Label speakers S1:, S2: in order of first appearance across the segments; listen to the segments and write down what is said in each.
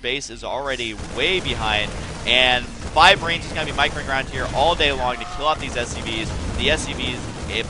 S1: base is already way behind, and 5 Marines is going to be microing around here all day long to kill off these SCVs. The SCVs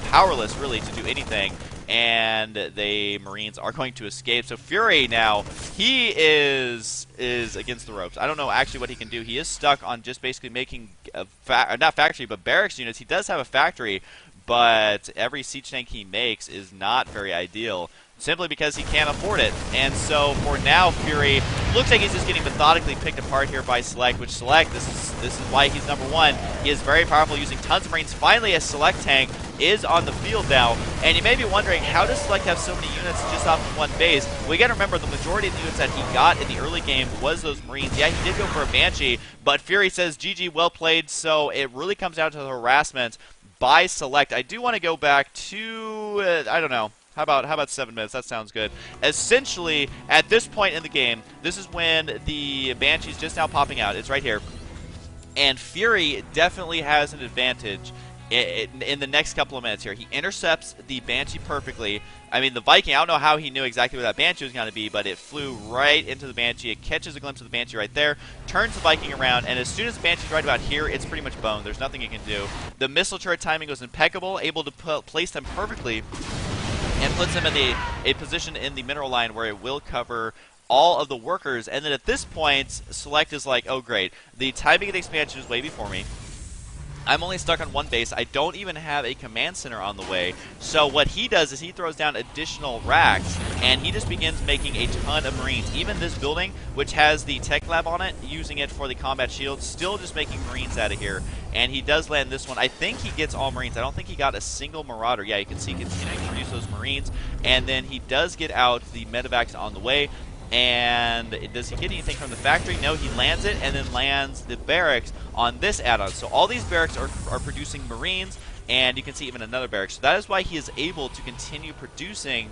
S1: powerless, really, to do anything, and the Marines are going to escape. So Fury now, he is against the ropes. I don't know actually what he can do. He is stuck on just basically making, not factory, but barracks units. He does have a factory, but every siege tank he makes is not very ideal, simply because he can't afford it. And so for now, Fury looks like he's just getting methodically picked apart here by Select, which Select, this is why he's #1. He is very powerful, using tons of Marines. Finally, a Select tank is on the field now, and you may be wondering, how does Select have so many units just off of one base? Well, you gotta remember, the majority of the units that he got in the early game was those Marines. Yeah, he did go for a Banshee, but Fury says, GG, well played, so it really comes down to the harassment by Select. I do want to go back to, I don't know, how about 7 minutes? That sounds good. Essentially, at this point in the game, this is when the Banshee's just now popping out. It's right here. And Fury definitely has an advantage in the next couple of minutes here. He intercepts the Banshee perfectly. I mean, the Viking, I don't know how he knew exactly where that Banshee was going to be, but it flew right into the Banshee. It catches a glimpse of the Banshee right there, turns the Viking around, and as soon as the Banshee's right about here, it's pretty much boned. There's nothing it can do. The missile turret timing was impeccable, able to place them perfectly, and puts him in a position in the mineral line where it will cover all of the workers. And then at this point, Select is like, oh great, the timing of the expansion is way before me. I'm only stuck on one base. I don't even have a command center on the way. So what he does is he throws down additional racks, and he just begins making a ton of Marines. Even this building, which has the tech lab on it, using it for the combat shield, still just making Marines out of here. And he does land this one. I think he gets all Marines. I don't think he got a single Marauder. Yeah, you can see he can produce those Marines. And then he does get out the medevacs on the way. And does he get anything from the factory? No, he lands it and then lands the barracks on this add-on. So all these barracks are producing Marines, and you can see even another barracks. So that is why he is able to continue producing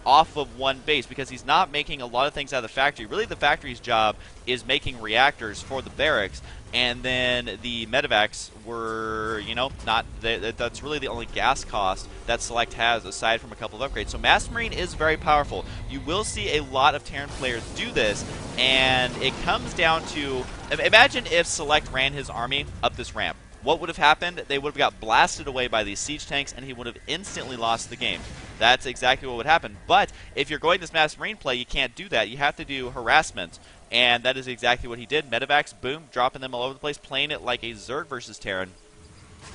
S1: off of one base, because he's not making a lot of things out of the factory. Really, the factory's job is making reactors for the barracks, and then the medevacs were, you know, not, that's really the only gas cost that Select has aside from a couple of upgrades. So Master Marine is very powerful. You will see a lot of Terran players do this, and it comes down to, imagine if Select ran his army up this ramp. What would have happened? They would have got blasted away by these siege tanks, and he would have instantly lost the game. That's exactly what would happen. But if you're going this Master Marine play, you can't do that. You have to do harassment, and that is exactly what he did. Medevacs, boom, dropping them all over the place, playing it like a Zerg versus Terran.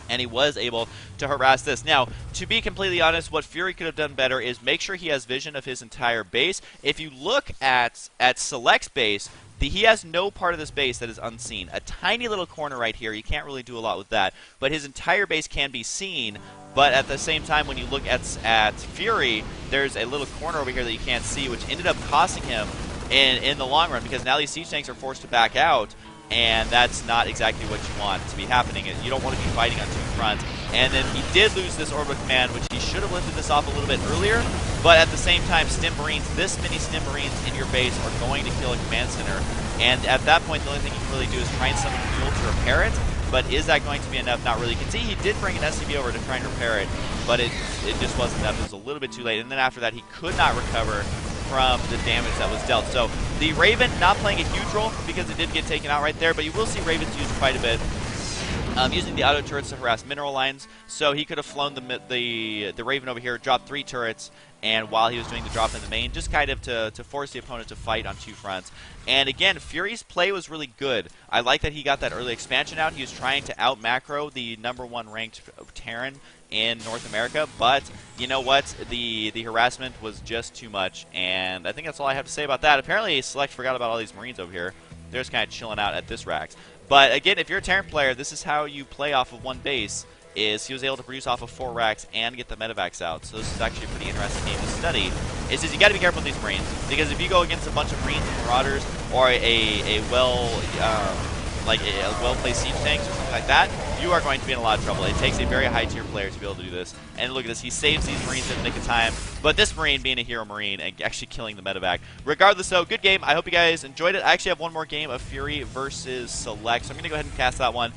S1: And he was able to harass this. Now, to be completely honest, what Fury could have done better is make sure he has vision of his entire base. If you look at Select's base, he has no part of this base that is unseen. A tiny little corner right here, you can't really do a lot with that. But his entire base can be seen, but at the same time, when you look at Fury, there's a little corner over here that you can't see, which ended up costing him in the long run, because now these siege tanks are forced to back out, and that's not exactly what you want to be happening. You don't want to be fighting on two fronts. And then he did lose this orbital command, which he should have lifted this off a little bit earlier, but at the same time, Stim Marines, this many Stim Marines in your base are going to kill a command center, and at that point, the only thing you can really do is try and summon fuel to repair it. But is that going to be enough? Not really. You can see he did bring an SCV over to try and repair it, but it just wasn't enough. It was a little bit too late, and then after that, he could not recover from the damage that was dealt. So the Raven not playing a huge role because it did get taken out right there, but you will see Ravens used quite a bit. Using the auto turrets to harass mineral lines, so he could have flown the Raven over here, dropped 3 turrets, and while he was doing the drop in the main, just kind of to force the opponent to fight on 2 fronts. And again, Fury's play was really good. I like that he got that early expansion out. He was trying to out-macro the #1 ranked Terran in North America, but you know what? The harassment was just too much, and I think that's all I have to say about that. Apparently, Select forgot about all these Marines over here. They're just kind of chilling out at this racks. But again, if you're a Terran player, this is how you play off of one base. Is he was able to produce off of 4 racks and get the medevacs out. So this is actually a pretty interesting game to study. Is you got to be careful with these Marines, because if you go against a bunch of Marines and Marauders, or a well-placed siege tanks or something like that, you are going to be in a lot of trouble. It takes a very high-tier player to be able to do this. And look at this, he saves these Marines in the nick of time, but this Marine being a hero Marine and actually killing the medevac. Regardless though, good game. I hope you guys enjoyed it. I actually have one more game of Fury versus Select, so I'm going to go ahead and cast that one.